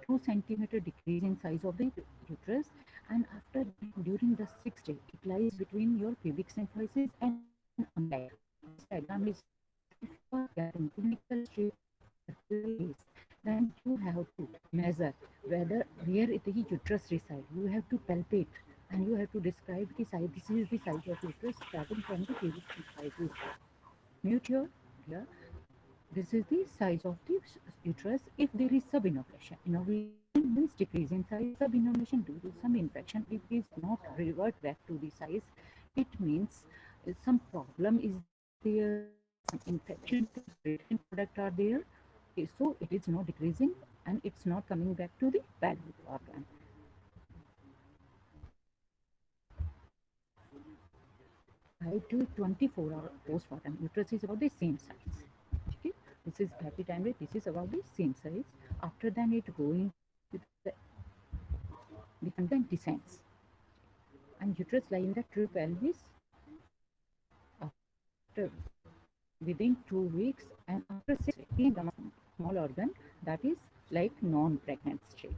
2 centimeter decrease in size of the uterus, and after during the 6th day it lies between your pubic symphysis and umbilic. This diagram is, if you are getting clinical straight fertility days, then you have to measure whether where the uterus reside. You have to palpate and you have to describe the size. This is the size of uterus starting from the pubic symphysis. Mute here. Here. This is the size of the uterus if there is subinovulation. Innovulation means decrease in size. Subinovulation due to some infection. If it is not revert back to the size, it means some problem is there, some infection, return product are there. So it is not decreasing and it's not coming back to the pelvic organ. I do 24-hour postpartum. Uterus is about the same size. Okay? This is happy time rate. This is about the same size. After then it going to the then descends. And uterus lie in the true pelvis after within 2 weeks, and after 6 weeks again the small organ that is like non-pregnant state.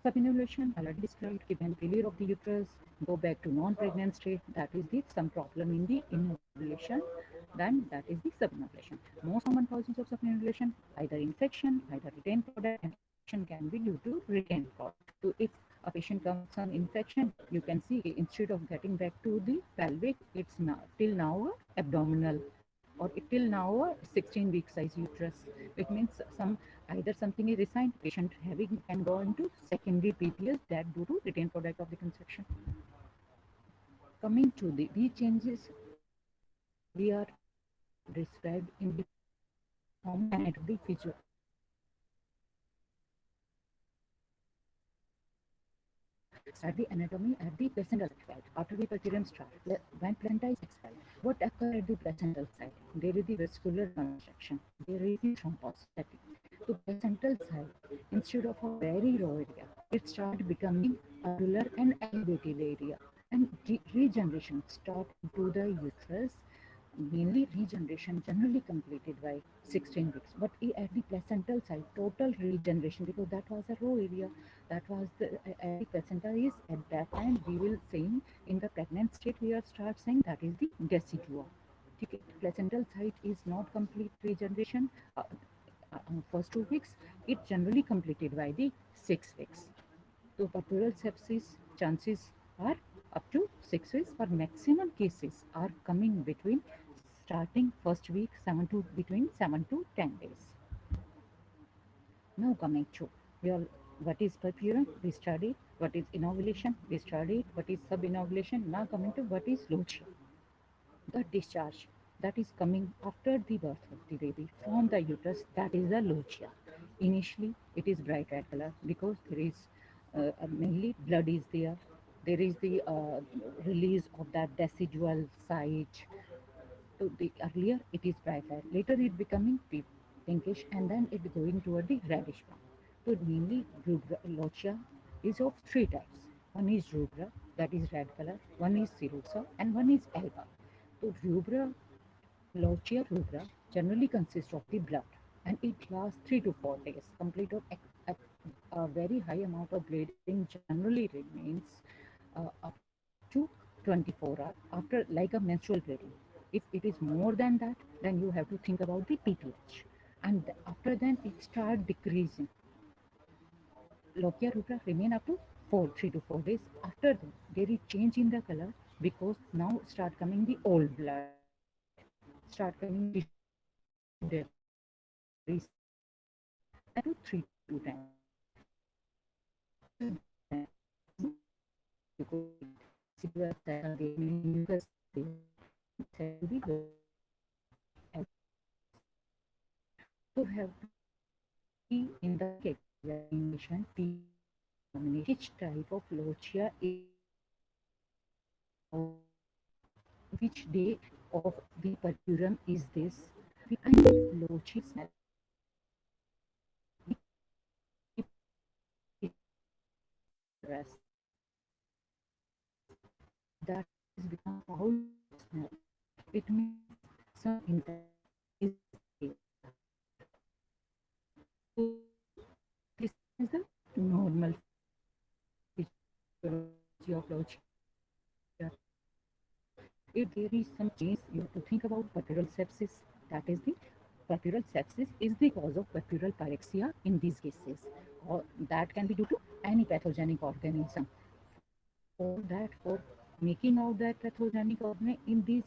Subinovulation already described. When failure of the uterus go back to non-pregnant state, that is the some problem in the innovulation, then that is the subinovulation. Most common causes of subinovulation, either infection, either retained product, and infection can be due to retained product. So if a patient comes on infection, you can see instead of getting back to the pelvic, it's now till now abdominal, or till now a 16 week size uterus. It means some either something is resigned, patient having can go into secondary PPS that due to retained product of the conception. Coming to these changes, we are described in the form anatomy feature. At the anatomy at the placental side, after the percurium start, when placenta is expelled, what occur at the placental side? There is the vascular construction, there is the thrombocytic. So placental side, instead of a very raw area, it start becoming alveolar and elevated area, and regeneration start into the uterus. Mainly regeneration generally completed by 16 weeks, but at the placental side total regeneration, because that was a raw area, that was the at the placenta is at that time we will saying in the pregnant state we are start saying that is the decidua. Okay. Placental site is not complete regeneration first 2 weeks, it generally completed by the 6 weeks. So bacterial sepsis chances are up to 6 weeks, but maximum cases are coming between starting first week 7 to 10 days. Now coming to your what is purpura, we studied. What is innovulation, we studied. What is subinovulation. Now coming to what is lochia. The discharge that is coming after the birth of the baby from the uterus, that is the lochia. Initially it is bright red color because there is mainly blood is there. There is the release of that decidual site. So the earlier it is bright red, later it becoming pinkish, and then it going toward the reddish brown. So mainly lochia is of three types. One is rubra, that is red color. One is serosa, and one is alba. So rubra, lochia rubra generally consists of the blood, and it lasts 3 to 4 days. Complete of a very high amount of bleeding generally remains up to 24 hours after, like a menstrual bleeding. If it is more than that, then you have to think about the PTH, and after then it start decreasing. Lochia rubra remain up to 3 to 4 days. After that, there is change in the color because now start coming the old blood, start coming the tissue there is to 3 to 10. After that, because residual cell again mucus is there, it has to be so have to see in the examination which type of lochia is or which day of the perfurum is this. The kind of lochia smell rest that has become foul smell. It means some infection is there. If there is some change, you have to think about puerperal sepsis. That is the puerperal sepsis is the cause of puerperal pyrexia in these cases, or that can be due to any pathogenic organism. For that, for making out that pathogenic organism in these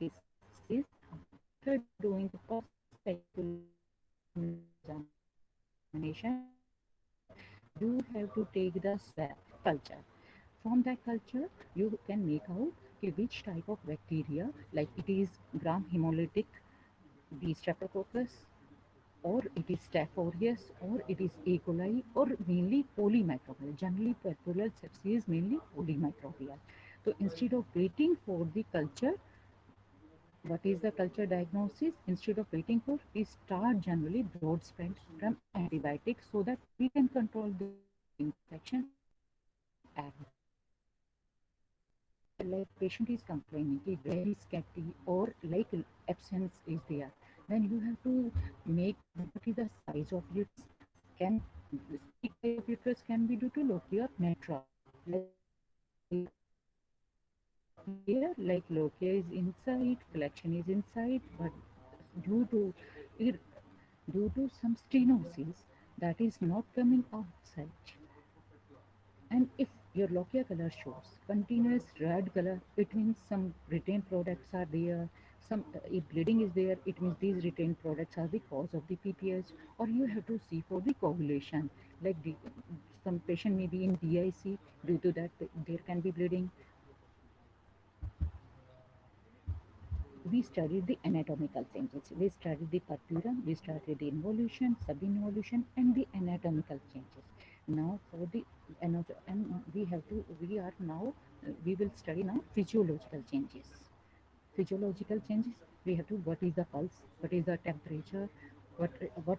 cases, after doing the post-speculation examination, you have to take the swab culture. From that culture, you can make out which type of bacteria, like it is gram hemolytic B streptococcus, or it is Staph aureus, or it is E. coli, or mainly polymicrobial. Generally, puerperal sepsis is mainly polymicrobial. So instead of waiting for the culture, what is the culture diagnosis? Instead of waiting for, we start generally broad spread from antibiotics so that we can control the infection at that time. Like patient is complaining, he very scatty or like absence is there. Then you have to make what is the size of uterus. Can big size of uterus can be due to lochia or netra. Like here, like lochia is inside, collection is inside, but due to due to some stenosis that is not coming outside. And if your lochia color shows continuous red color, it means some retained products are there. Some if bleeding is there, it means these retained products are the cause of the PPH. Or you have to see for the coagulation. Like some patient may be in DIC, due to that there can be bleeding. We studied the anatomical changes. We studied the purpura, we studied the involution, subinvolution, and the anatomical changes. Now for the and we are now we will study now physiological changes. Physiological changes, we have to what is the pulse, what is the temperature, what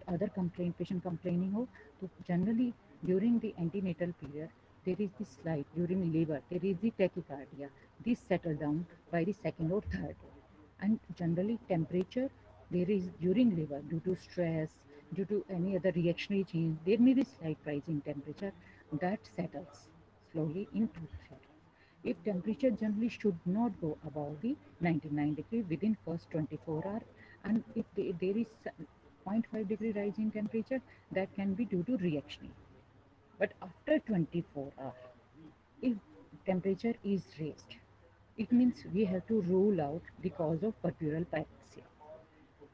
other complaint patient complaining of. So generally during the antenatal period there is the slide during labor, there is the tachycardia. This settle down by the second or third day. And generally temperature, there is during labor due to stress, due to any other reactionary change, there may be slight rise in temperature that settles slowly into settles. If temperature generally should not go above the 99 degree within first 24 hours, and if there is 0.5 degree rise in temperature, that can be due to reactionary. But after 24 hours, if temperature is raised, it means we have to rule out the cause of puerperal pyrexia.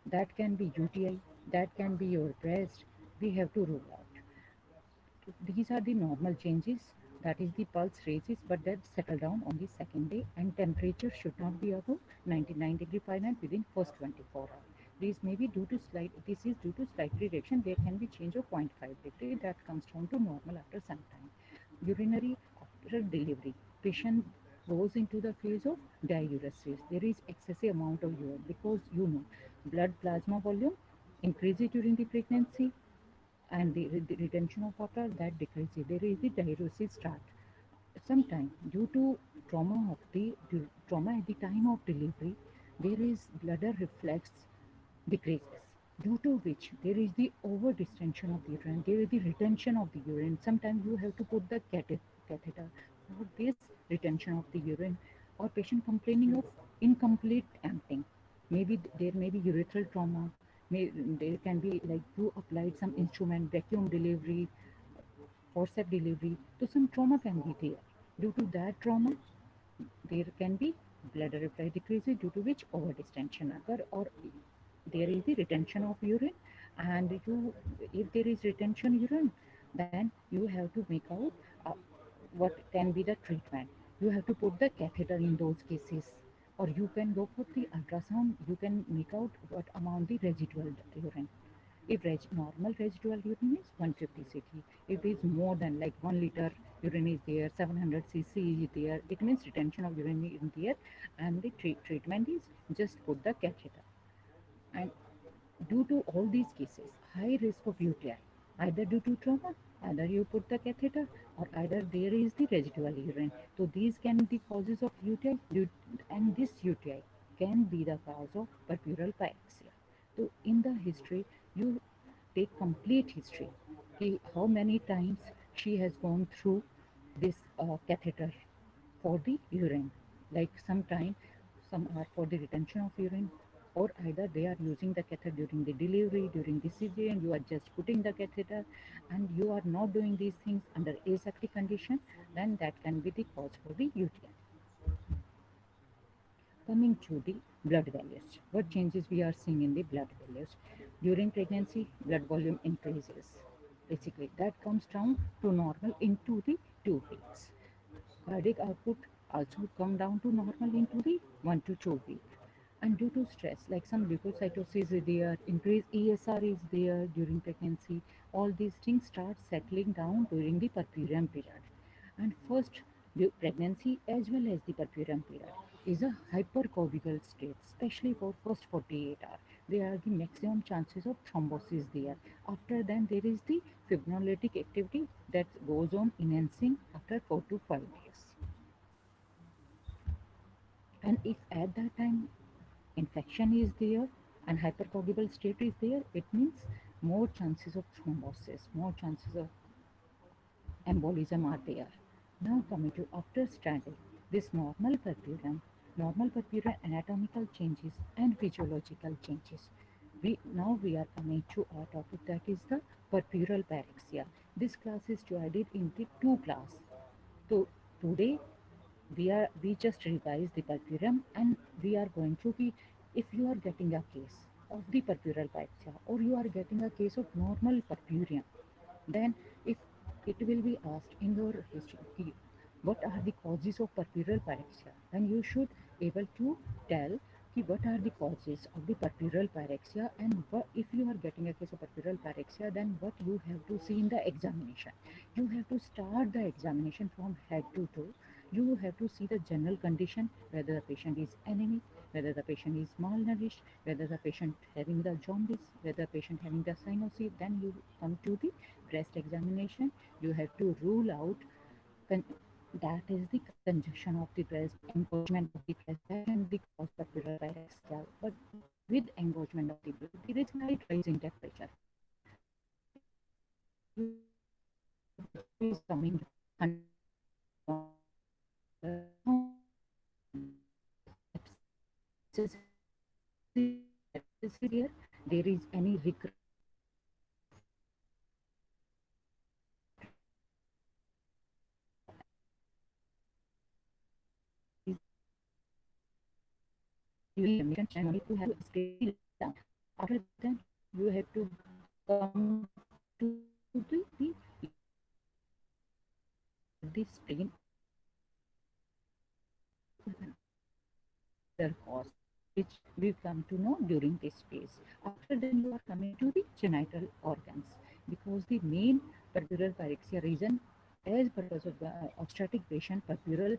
That can be UTI, that can be your breast. We have to rule out. These are the normal changes. That is the pulse raises, but that settle down on the second day, and temperature should not be above 99 degree Fahrenheit within first 24 hours. These may be due to slight. This is due to slight reduction. There can be change of zero point 0.5 degree that comes down to normal after some time. Urinary after delivery, patient goes into the phase of diuresis. There is excessive amount of urine because blood plasma volume increases during the pregnancy, and the retention of water that decreases. There is the diuresis start. Sometimes due to trauma at the time of delivery, there is bladder reflex decreases, due to which there is the over distension of the urine, there is the retention of the urine. Sometimes you have to put the catheter for this retention of the urine, or patient complaining of incomplete emptying. Maybe there may be urethral trauma, there can be like you applied some instrument, vacuum delivery, forceps delivery, so some trauma can be there. Due to that trauma, there can be bladder reflex decreases, due to which over distension occur, or there is the retention of urine. And you, if there is retention urine, then you have to make out uh, what can be the treatment. You have to put the catheter in those cases, or you can go for the ultrasound. You can make out what amount the residual urine. If normal residual urine is 150 cc, if it is more than like 1 liter urine is there, 700 cc is there, it means retention of urine is there, and the treatment is just put the catheter. And due to all these cases, high risk of UTI, either due to trauma, either you put the catheter, or either there is the residual urine. So these can be the causes of UTI, and this UTI can be the cause of puerperal pyrexia. So in the history, you take complete history. How many times she has gone through this catheter for the urine. Like sometime some are for the retention of urine, or either they are using the catheter during the delivery, during the cesarean, you are just putting the catheter and you are not doing these things under aseptic condition, then that can be the cause for the UTI. Coming to the blood values, what changes we are seeing in the blood values? During pregnancy, blood volume increases. Basically, that comes down to normal into the 2 weeks. Cardiac output also come down to normal into the 1 to 2 week. And due to stress, like some leukocytosis is there, increased ESR is there during pregnancy, all these things start settling down during the puerperium period. And first, the pregnancy as well as the puerperium period is a hypercoagulable state, especially for first 48 hours. There are the maximum chances of thrombosis there. After then, there is the fibrinolytic activity that goes on enhancing after 4 to 5 days. And if at that time infection is there and hypercoagulable state is there, it means more chances of thrombosis, more chances of embolism are there. Now coming to after study this normal purpura anatomical changes and physiological changes. We are coming to our topic, that is the purpural pyrexia. This class is divided into two classes. So today we just revise the purpurium, and we are going to be, if you are getting a case of the purpural pyrexia or you are getting a case of normal purpurium, then if it will be asked in your history what are the causes of purpural pyrexia, then you should able to tell what are the causes of the purpural pyrexia, and what, if you are getting a case of purpural pyrexia, then what you have to see in the examination. You have to start the examination from head to toe. You have to see the general condition, whether the patient is anemic, whether the patient is malnourished, whether the patient having the jaundice, whether the patient having the cyanosis. Then you come to the breast examination. You have to rule out con- that is the congestion of the breast, engorgement of the breast, that can be caused by pyrexia. But with engorgement of the breast, there is slight rise in temperature. Is coming 100 there is any recurrent you need to have stay down. After that, you have to come to this pain other cause, which we come to know during this phase. After then, you are coming to the genital organs, because the main purpural pyrexia reason, as purpose of the obstetric patient, purpural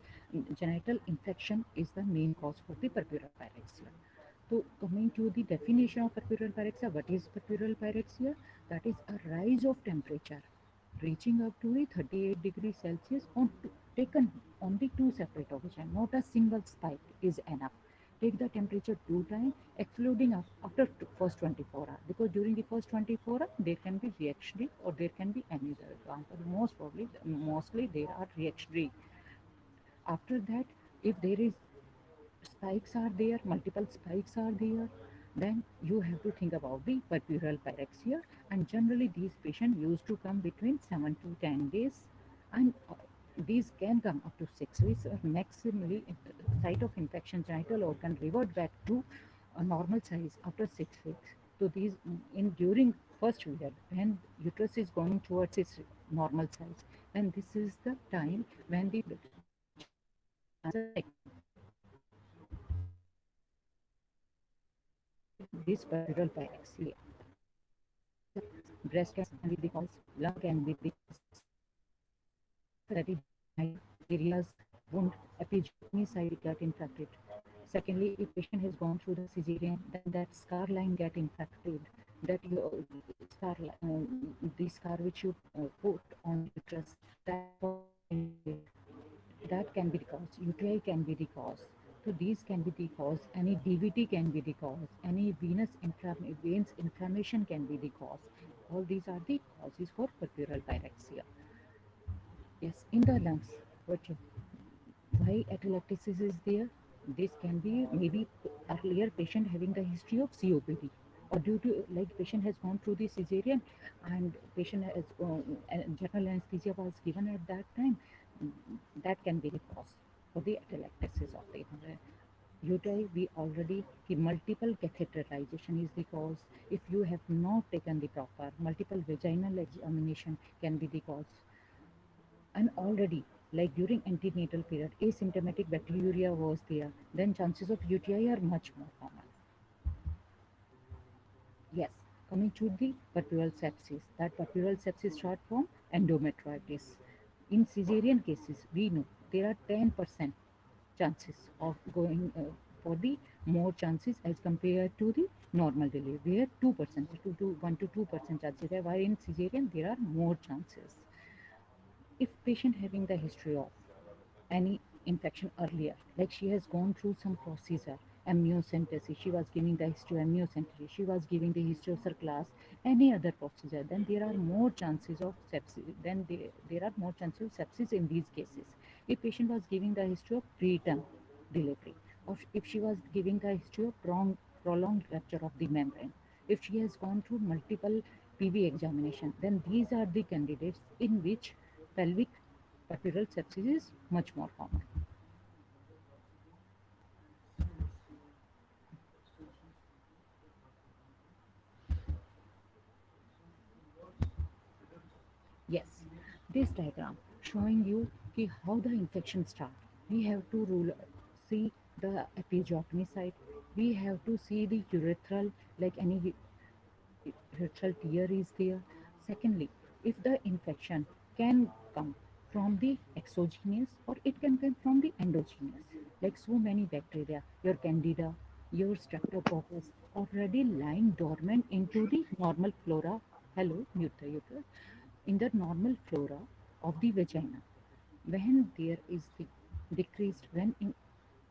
genital infection is the main cause for the purpural pyrexia. So coming to the definition of purpural pyrexia, what is purpural pyrexia? That is a rise of temperature reaching up to the 38 degrees Celsius taken on the two separate occasions. Not a single spike is enough. Take the temperature two times, excluding after first 24 hours, because during the first 24 hours there can be reactionary or there can be any other example. Mostly there are reactionary. After that, if there is spikes are there, multiple spikes are there, then you have to think about the purpural pyrexia. And generally, these patients used to come between 7 to 10 days, and these can come up to 6 weeks, or maximally, site of infection, genital organ revert back to a normal size after 6 weeks. So these in during first year, when uterus is going towards its normal size, then this is the time when the this purpural pyrexia. Breast can be the cause, lung can be the cause, fatty areas, wound, episiotomy site get infected. Secondly, if patient has gone through the cesarean, then that scar line get infected. That you scar, the scar which you put on the uterus, that can be the cause. UTI can be the cause. So these can be the cause. Any DVT can be the cause. Any veins inflammation can be the cause. All these are the causes for purpural pyrexia. Yes, in the lungs. What why atelectasis is there? This can be maybe earlier patient having the history of COPD, or due to like patient has gone through the cesarean and patient has general anesthesia was given at that time. mm, that can be the cause for the atelectasis of the UTI. We already the multiple catheterization is the cause. If you have not taken the proper multiple vaginal examination can be the cause. And already like during antenatal period asymptomatic bacteriuria was there, then chances of UTI are much more common. Yes, coming to the puerperal sepsis, that puerperal sepsis start from endometritis. In cesarean cases we know there are 10% chances of going for the more chances as compared to the normal delivery, where 2% 2 to 1 to 2% chances are, while in cesarean there are more chances. If patient having the history of any infection earlier, like she has gone through some procedure, amniocentesis, she was giving the history of amniocentesis, she was giving the history of class, any other procedure, then there are more chances of sepsis. Then there are more chances of sepsis in these cases. If patient was giving the history of preterm delivery, or if she was giving the history of prolonged rupture of the membrane, if she has gone through multiple PV examination, then these are the candidates in which pelvic puerperal sepsis is much more common. Yes, this diagram showing you how the infection start. We have to see the episiotomy site. We have to see the urethral, like any urethral tear is there. Secondly, if the infection can come from the exogenous or it can come from the endogenous, like so many bacteria, your candida, your streptococcus already lying dormant into the normal flora. Hello, mute the uterus. In the normal flora of the vagina, when there is the decreased, when in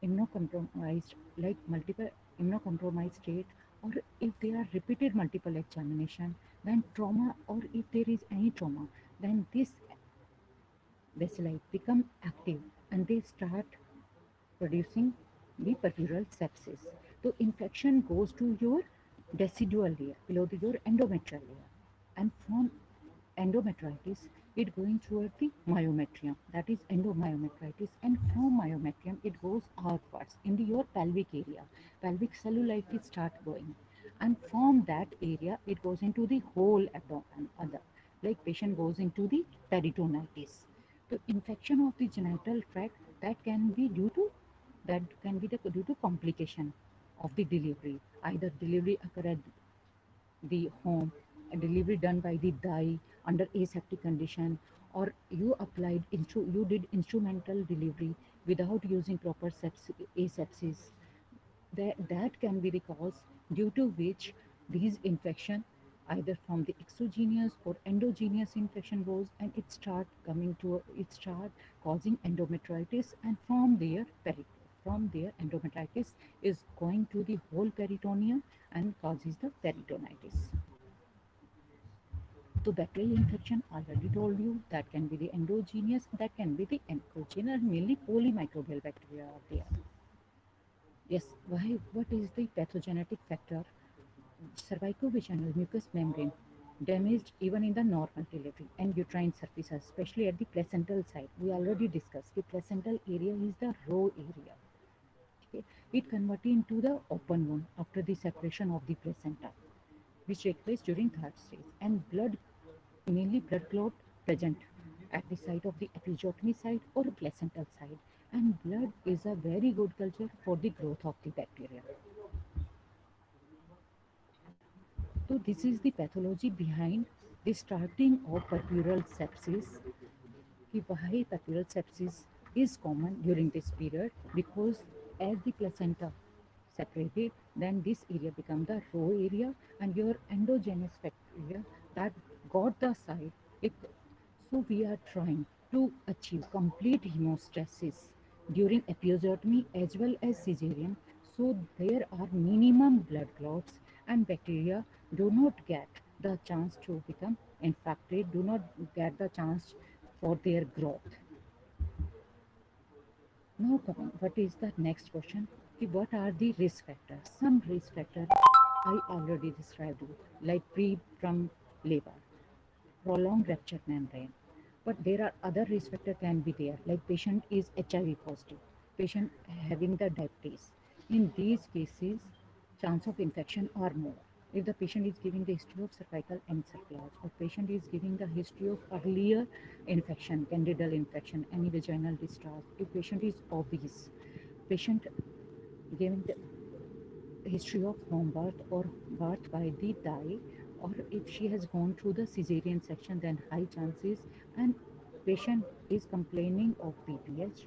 immunocompromised, like multiple immunocompromised state, or if there are repeated multiple examination, then trauma, or if there is any trauma, then this bacilli become active and they start producing the peritoneal sepsis. So infection goes to your decidual layer, below your endometrial layer, and from endometritis, it going toward the myometrium, that is endomyometritis, and from myometrium it goes outwards in your pelvic area. Pelvic cellulitis start going, and from that area it goes into the whole abdomen. Other, like patient goes into the peritonitis. The infection of the genital tract that can be due to due to complication of the delivery. Either delivery occur at the home, a delivery done by the dye under aseptic condition, or you did instrumental delivery without using proper asepsis. That can be the cause due to which these infection either from the exogenous or endogenous infection goes, and it start causing endometritis, and from there endometritis is going to the whole peritoneum and causes the peritonitis. So bacterial infection, already told you, that can be the endogenous, that can be the endogenous, mainly polymicrobial bacteria are there. Yes, why? What is the pathogenetic factor? Cervicovaginal mucous membrane damaged even in the normal delivery, and uterine surfaces, especially at the placental side. We already discussed the placental area is the raw area. Okay? It converted into the open wound after the separation of the placenta, which take place during third stage, and mainly blood clot present at the site of the episiotomy site or placental site, and blood is a very good culture for the growth of the bacteria. So this is the pathology behind the starting of puerperal sepsis. Why puerperal sepsis is common during this period, because as the placenta separated, then this area become the raw area, and your endogenous bacteria that got the site. It, so we are trying to achieve complete hemostasis during episiotomy as well as cesarean. So there are minimum blood clots, and bacteria do not get the chance to become infected, do not get the chance for their growth. Now coming, what is the next question? What are the risk factors? Some risk factors I already described you, like pre-term labor, prolonged rupture membrane. But there are other risk factors can be there, like patient is HIV positive, patient having the diabetes. In these cases, chance of infection are more. If the patient is giving the history of cervical encephalitis, or patient is giving the history of earlier infection, candidal infection, any vaginal discharge, if patient is obese, patient giving the history of home birth or birth by the die, or if she has gone through the cesarean section, then high chances, and patient is complaining of BPH,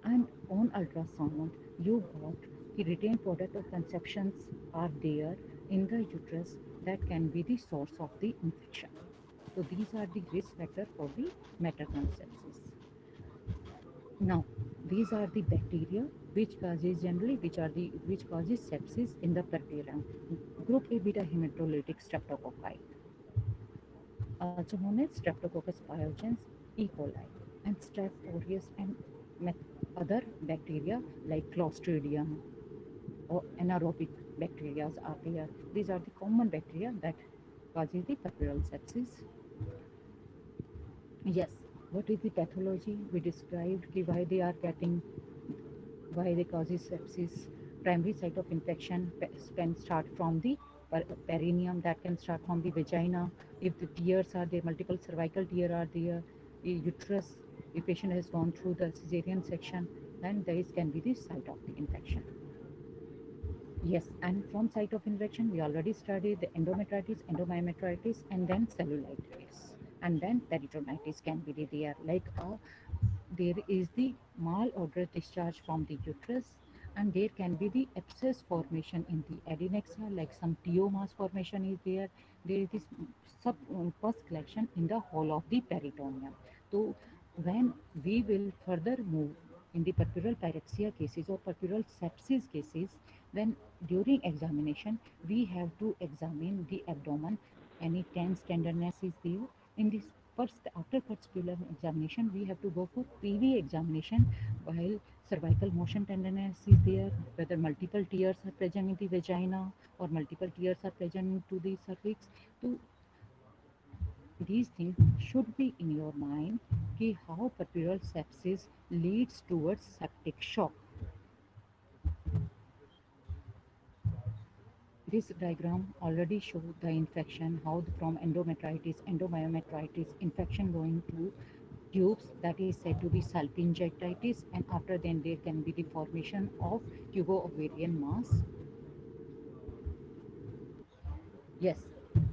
and on ultrasound you got the retained product of conceptions are there in the uterus, that can be the source of the infection. So these are the risk factor for the maternal sepsis. Now, these are the bacteria which causes generally which causes sepsis in the perpetrum. Group A beta hemolytic streptococci, also known as Streptococcus pyogenes, E. coli, and Staph aureus, and other bacteria like Clostridium or anaerobic bacteria are there. These are the common bacteria that causes the peripheral sepsis. Yes, what is the pathology? We described why they are getting, why they causes sepsis. Primary site of infection can start from the perineum, that can start from the vagina. If the tears are there, multiple cervical tear are there, the uterus, the patient has gone through the cesarean section, then this can be the site of the infection. Yes, and from site of infection, we already studied the endometritis, endomyometritis, and then cellulitis, and then peritonitis can be there. There is the malodorous discharge from the uterus, and there can be the abscess formation in the adnexia, like some teomas formation is there. There is this sub pus collection in the whole of the peritoneum. So when we will further move in the puerperal pyrexia cases or puerperal sepsis cases, then during examination we have to examine the abdomen. Any tense tenderness is there in this. First, after particular examination, we have to go for PV examination while cervical motion tenderness is there, whether multiple tears are present in the vagina or multiple tears are present into the cervix. So these things should be in your mind कि how puerperal sepsis leads towards septic shock. This diagram already showed the infection, how from endometritis, endomyometritis, infection going to tubes, that is said to be salpingectitis, and after then there can be the formation of tubo-ovarian mass. Yes,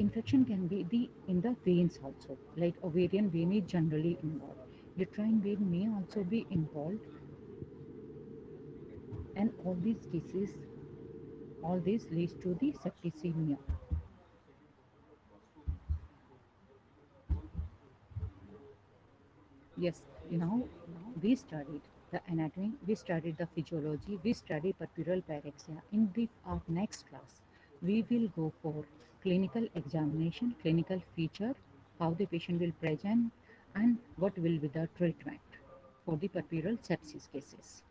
infection can be the in the veins also, like ovarian vein is generally involved. Uterine vein may also be involved, and all this leads to the septicemia. Yes, now we studied the anatomy, we studied the physiology, we studied puerperal pyrexia. In the our next class, we will go for clinical examination, clinical feature, how the patient will present, and what will be the treatment for the puerperal sepsis cases.